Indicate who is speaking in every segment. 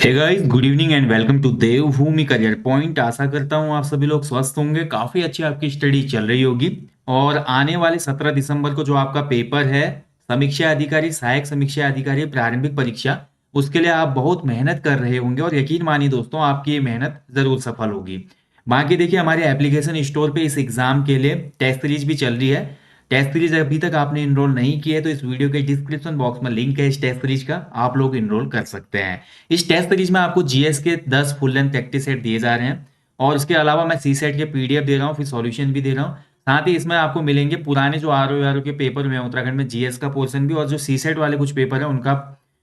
Speaker 1: Hey guys, good evening and welcome to Devbhoomi career point. आशा करता हूँ आप सभी लोग स्वस्थ होंगे। काफी अच्छी आपकी स्टडी चल रही होगी। और आने वाले 17 दिसंबर को जो आपका पेपर है, समीक्षा अधिकारी, सहायक समीक्षा अधिकारी प्रारंभिक परीक्षा, उसके लिए आप बहुत मेहनत कर रहे होंगे और यकीन मानिए दोस्तों, आपकी ये मेहनत जरूर सफल होगी। बाकी देखिए, हमारे एप्लीकेशन स्टोर पे इस एग्जाम के लिए टेस्ट सीरीज भी चल रही है। टेस्ट सीरीज अभी तक आपने इनरोल नहीं किया है तो इस वीडियो के डिस्क्रिप्शन बॉक्स में लिंक है इस टेस्ट सीरीज का, आप लोग इनरोल कर सकते हैं। इस टेस्ट सीरीज में आपको जीएस के 10 फुल लेंथ प्रैक्टिस सेट दिए जा रहे हैं और उसके अलावा मैं सी सेट के पीडीएफ दे रहा हूँ, फिर सॉल्यूशन भी दे रहा हूँ। साथ ही इसमें आपको मिलेंगे पुराने जो आर के पेपर हुए हैं उत्तराखंड में, जीएस का पोर्शन भी, और जो सी सेट वाले कुछ पेपर है उनका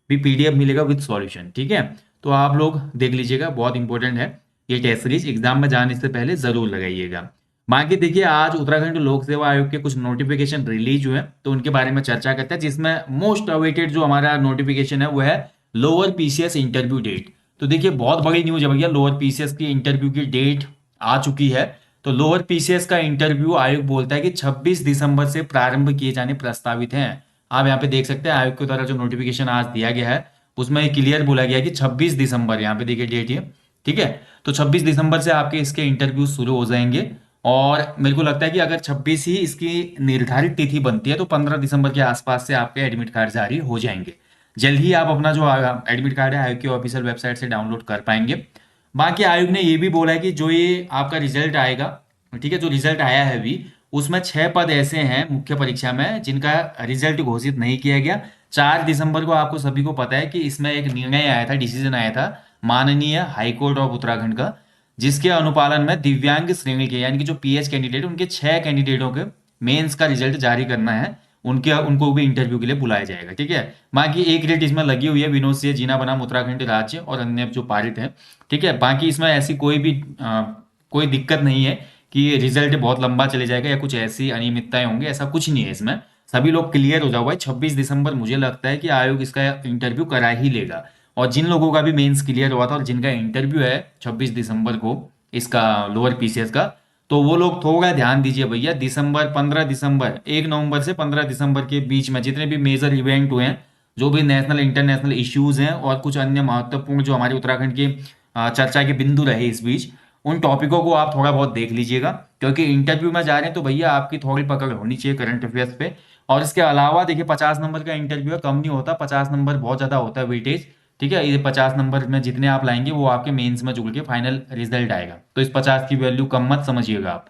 Speaker 1: भी पीडीएफ मिलेगा विद सॉल्यूशन। ठीक है, तो आप लोग देख लीजिएगा, बहुत इंपॉर्टेंट है। ये टेस्ट सीरीज एग्जाम में जाने से पहले जरूर लगाइएगा। बाकी देखिए, आज उत्तराखंड लोक सेवा आयोग के कुछ नोटिफिकेशन रिलीज हुए तो उनके बारे में चर्चा करते हैं, जिसमें मोस्ट अवेटेड जो हमारा नोटिफिकेशन है वो है लोअर पीसीएस इंटरव्यू डेट। तो देखिए, बहुत बड़ी न्यूज है भैया, लोअर पीसीएस की इंटरव्यू की डेट आ चुकी है। तो लोअर पीसीएस का इंटरव्यू आयोग बोलता है कि 26 दिसंबर से प्रारंभ किए जाने प्रस्तावित हैं। आप यहाँ पे देख सकते हैं, आयोग के द्वारा जो नोटिफिकेशन आज दिया गया है उसमें क्लियर बोला गया है कि 26 दिसंबर, यहाँ पे देखिए डेट ये। ठीक है, तो 26 दिसंबर से आपके इसके इंटरव्यू शुरू हो जाएंगे। और मेरे को लगता है कि अगर 26 ही इसकी निर्धारित तिथि बनती है तो 15 दिसंबर के आसपास से आपके एडमिट कार्ड जारी हो जाएंगे। जल्द ही आप अपना जो एडमिट कार्ड है आयोग की ऑफिशियल वेबसाइट से डाउनलोड कर पाएंगे। बाकी आयोग ने ये भी बोला है कि जो ये आपका रिजल्ट आएगा, ठीक है, जो रिजल्ट आया है अभी, उसमें 6 पद ऐसे हैं मुख्य परीक्षा में जिनका रिजल्ट घोषित नहीं किया गया। 4 दिसंबर को आपको सभी को पता है कि इसमें एक निर्णय आया था, डिसीजन आया था माननीय हाईकोर्ट ऑफ उत्तराखंड का, जिसके अनुपालन में दिव्यांग श्रेणी के यानी कि जो पीएच कैंडिडेट, उनके 6 कैंडिडेटों के मेंस का रिजल्ट जारी करना है। उनके उनको भी इंटरव्यू के लिए बुलाया जाएगा। ठीक है, बाकी एक रेट इसमें लगी हुई है विनोद सिंह जीना बनाम उत्तराखंड राज्य और अन्य जो पारित है। ठीक है, बाकी इसमें ऐसी कोई भी कोई दिक्कत नहीं है कि रिजल्ट बहुत लंबा चले जाएगा या कुछ ऐसी अनियमितताएं होंगी, ऐसा कुछ नहीं है इसमें। सभी लोग क्लियर हो जाओ भाई, 26 दिसंबर मुझे लगता है कि आयोग इसका इंटरव्यू करा ही लेगा। और जिन लोगों का भी मेंस क्लियर हुआ था और जिनका इंटरव्यू है 26 दिसंबर को इसका लोअर पीसीएस का, तो वो लोग थोड़ा ध्यान दीजिए भैया। दिसंबर 15 दिसंबर, 1 नवंबर से 15 दिसंबर के बीच में जितने भी मेजर इवेंट हुए हैं, जो भी नेशनल इंटरनेशनल इश्यूज हैं और कुछ अन्य महत्वपूर्ण जो हमारे उत्तराखंड के चर्चा के बिंदु रहे इस बीच, उन टॉपिकों को आप थोड़ा बहुत देख लीजिएगा। क्योंकि इंटरव्यू में जा रहे हैं तो भैया आपकी थोड़ी पकड़ होनी चाहिए करंट अफेयर्स पे। और इसके अलावा देखिए, 50 नंबर का इंटरव्यू है, कम नहीं होता, 50 नंबर बहुत ज़्यादा होता है वेटेज। ठीक है, ये 50 नंबर में जितने आप लाएंगे वो आपके मेंस में जुड़ के फाइनल रिजल्ट आएगा, तो इस 50 की वैल्यू कम मत समझिएगा आप।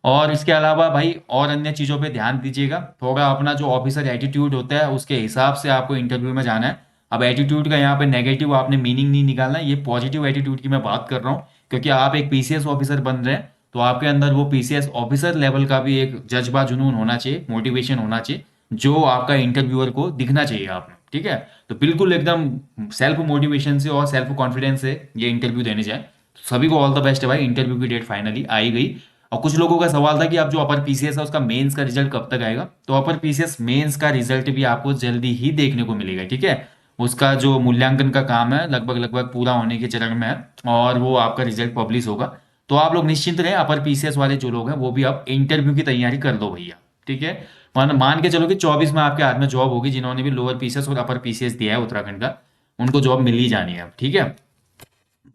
Speaker 1: और इसके अलावा भाई और अन्य चीज़ों पे ध्यान दीजिएगा, थोड़ा अपना जो ऑफिसर एटीट्यूड होता है उसके हिसाब से आपको इंटरव्यू में जाना है। अब एटीट्यूड का यहाँ पे नेगेटिव आपने मीनिंग नहीं निकालना है, ये पॉजिटिव एटीट्यूड की मैं बात कर रहा हूँ। क्योंकि आप एक पीसीएस ऑफिसर बन रहे हैं तो आपके अंदर वो पीसीएस ऑफिसर लेवल का भी एक जज्बा जुनून होना चाहिए, मोटिवेशन होना चाहिए, जो आपका इंटरव्यूअर को दिखना चाहिए आप में। ठीक है, तो बिल्कुल एकदम सेल्फ मोटिवेशन से और सेल्फ कॉन्फिडेंस से ये इंटरव्यू देने जाए। तो सभी को ऑल द बेस्ट है भाई, इंटरव्यू की डेट फाइनली आई गई। और कुछ लोगों का सवाल था कि अब जो अपर पीसीएस है उसका मेंस का रिजल्ट कब तक आएगा, तो अपर पीसीएस मेंस का रिजल्ट भी आपको जल्दी ही देखने को मिलेगा। ठीक है, उसका जो मूल्यांकन का काम है लगभग लगभग पूरा होने के चरण में है और वो आपका रिजल्ट पब्लिश होगा। तो आप लोग निश्चिंत रहें, अपर पीसीएस वाले जो लोग हैं वो भी अब इंटरव्यू की तैयारी कर दो भैया। ठीक है, मान के चलो कि 24 में आपके हाथ में जॉब होगी, जिन्होंने भी लोअर पीसीएस और अपर पीसीएस दिया है उत्तराखंड का, उनको जॉब मिल ही जानी है अब। ठीक है,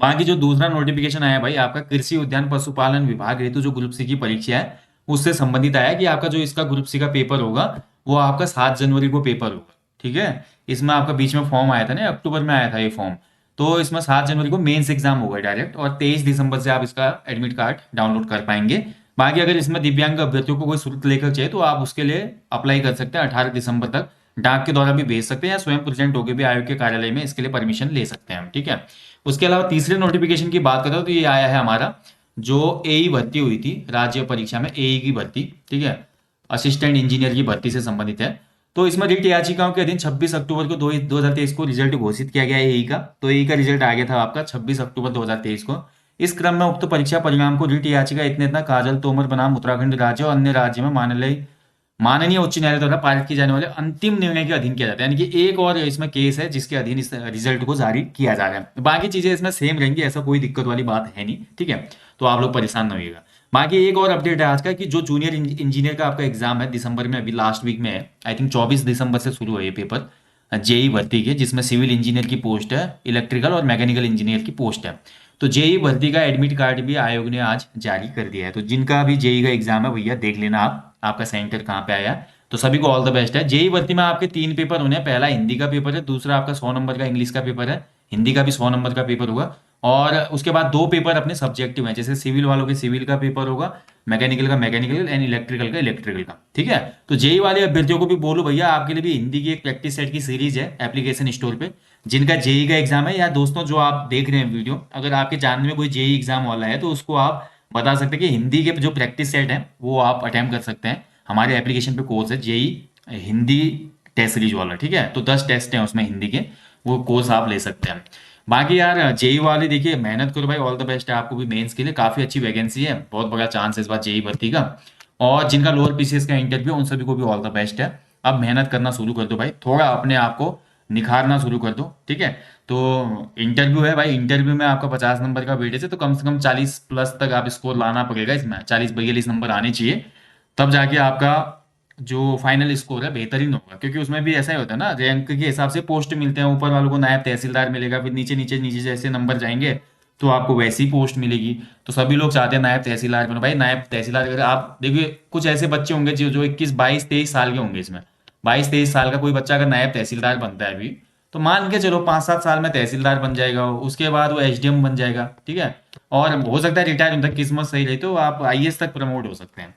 Speaker 1: बाकी जो दूसरा नोटिफिकेशन आया भाई, आपका कृषि उद्यान पशुपालन विभाग हेतु जो ग्रुप सी की परीक्षा है उससे संबंधित आया कि आपका जो इसका ग्रुप सी का पेपर होगा वो आपका 7 जनवरी को पेपर होगा। ठीक है, इसमें आपका बीच में फॉर्म आया था ना, अक्टूबर में आया था ये फॉर्म। तो इसमें 7 जनवरी को मेंस एग्जाम होगा डायरेक्ट, और 23 दिसंबर से आप इसका एडमिट कार्ड डाउनलोड कर पाएंगे। बाकी अगर इसमें दिव्यांग अभ्यर्थियों को कोई शुल्क लेकर चाहिए तो आप उसके लिए अप्लाई कर सकते हैं 18 दिसंबर तक। डाक के द्वारा भी भेज सकते हैं या स्वयं प्रेजेंट होकर भी आयोग के कार्यालय में इसके लिए परमिशन ले सकते हैं हम। ठीक है, उसके अलावा तीसरे नोटिफिकेशन की बात करें तो ये आया है हमारा, जो एई भर्ती हुई थी राज्य परीक्षा में, एई की भर्ती। ठीक है, असिस्टेंट इंजीनियर की भर्ती से संबंधित है। तो इसमें रिट याचिकाओं के अधीन 26 अक्टूबर को 2023 को रिजल्ट घोषित किया गया है एई का। तो एई का रिजल्ट आ गया था आपका 26 अक्टूबर 2023 को। इस क्रम में उक्त परीक्षा परिणाम को रिट याचिका इतने इतना काजल तोमर बनाम उत्तराखंड राज्य और अन्य राज्य में माननीय उच्च न्यायालय द्वारा पारित किए जाने वाले अंतिम निर्णय के अधीन किया जाता है। यानी कि एक और इसमें केस है जिसके अधीन इस रिजल्ट को जारी किया जा रहा है। बाकी चीजें इसमें सेम रहेंगी, ऐसा कोई दिक्कत वाली बात है नहीं। ठीक है, तो आप लोग परेशान न होइएगा। बाकी एक और अपडेट है आज का कि जो जूनियर इंजीनियर का आपका एग्जाम है दिसंबर में, अभी लास्ट वीक में है, आई थिंक 24 दिसंबर से शुरू है ये पेपर। जेई भर्ती के, जिसमें सिविल इंजीनियर की पोस्ट है, इलेक्ट्रिकल और मैकेनिकल इंजीनियर की पोस्ट है। तो जेई भर्ती का एडमिट कार्ड भी आयोग ने आज जारी कर दिया है। तो जिनका भी जेई का एग्जाम है भैया देख लेना आप, आपका सेंटर कहाँ पे आया है। तो सभी को ऑल द बेस्ट है। जेई भर्ती में आपके 3 पेपर होने हैं। पहला हिंदी का पेपर है, दूसरा आपका 100 नंबर का इंग्लिश का पेपर है, हिंदी का भी 100 नंबर का पेपर होगा। और उसके बाद 2 पेपर अपने सब्जेक्टिव हैं, जैसे सिविल वालों के सिविल का पेपर होगा, मैकेनिकल का मैकेनिकल एंड इलेक्ट्रिकल का इलेक्ट्रिकल का। ठीक है। तो जेई वाले अभ्यर्थियों को भी बोलो भैया, आपके लिए भी हिंदी की एक प्रैक्टिस सेट की सीरीज है एप्लीकेशन स्टोर पे। जिनका जेई का एग्जाम है, या दोस्तों जो आप देख रहे हैं वीडियो, अगर आपके जानने में कोई जेई एग्जाम वाला है तो उसको आप बता सकते हैं कि हिंदी के जो प्रैक्टिस सेट है वो आप अटेम्प्ट कर सकते हैं। हमारे एप्लीकेशन पे कोर्स है जेई हिंदी टेस्ट सीरीज वाला। ठीक है। तो 10 टेस्ट हैं उसमें हिंदी के, वो कोर्स आप ले सकते हैं। बाकी यार जेई वाले देखिए मेहनत करो भाई, ऑल द बेस्ट है आपको भी मेंस के लिए। काफी अच्छी वैकेंसी है, बहुत बड़ा चांस है इस बार जेई भर्ती का। और जिनका लोअर पीसीएस का इंटरव्यू उन सभी को भी ऑल द बेस्ट है। अब मेहनत करना शुरू कर दो भाई, थोड़ा अपने आप को निखारना शुरू कर दो। ठीक है। तो इंटरव्यू है भाई, इंटरव्यू में आपका 50 नंबर का वेटेज है, तो कम से कम 40+ तक आप स्कोर लाना पड़ेगा इसमें, 40-42 नंबर आने चाहिए। तब जाके आपका जो फाइनल स्कोर है बेहतरीन होगा। क्योंकि उसमें भी ऐसा ही होता है ना, रैंक के हिसाब से पोस्ट मिलते हैं। ऊपर वालों को नायब तहसीलदार मिलेगा, फिर नीचे नीचे नीचे जैसे नंबर जाएंगे तो आपको वैसी पोस्ट मिलेगी। तो सभी लोग चाहते हैं नायब तहसीलदार बनो भाई। नायब तहसीलदार अगर आप देखिए, कुछ ऐसे बच्चे होंगे जो जो 21, 22, 23 साल के होंगे इसमें। 22, 23 साल का कोई बच्चा अगर नायब तहसीलदार बनता है अभी, तो मान के चलो 5-7 साल में तहसीलदार बन जाएगा वो। उसके बाद वो एसडीएम बन जाएगा। ठीक है। और हो सकता है रिटायर होने तक किस्मत सही रही तो आप आईएएस तक प्रमोट हो सकते हैं।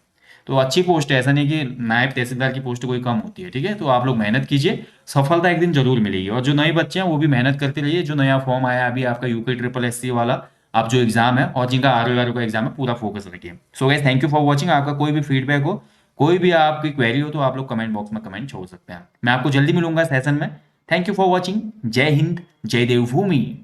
Speaker 1: तो अच्छी पोस्ट है, ऐसा नहीं कि नायब तहसीलदार की पोस्ट कोई कम होती है। ठीक है। तो आप लोग मेहनत कीजिए, सफलता एक दिन जरूर मिलेगी। और जो नए बच्चे हैं वो भी मेहनत करते रहिए। जो नया फॉर्म आया अभी आपका यूपी ट्रिपल एससी वाला, आप जो एग्जाम है और जिनका आरओ का एग्जाम है, पूरा फोकस रखिए। So guys, thank you for watching. आपका कोई भी फीडबैक हो, कोई भी आपकी क्वेरी हो, तो आप लोग कमेंट बॉक्स में कमेंट छोड़ सकते हैं। मैं आपको जल्दी मिलूंगा सेशन में। Thank you for watching. जय हिंद, जय देवभूमि।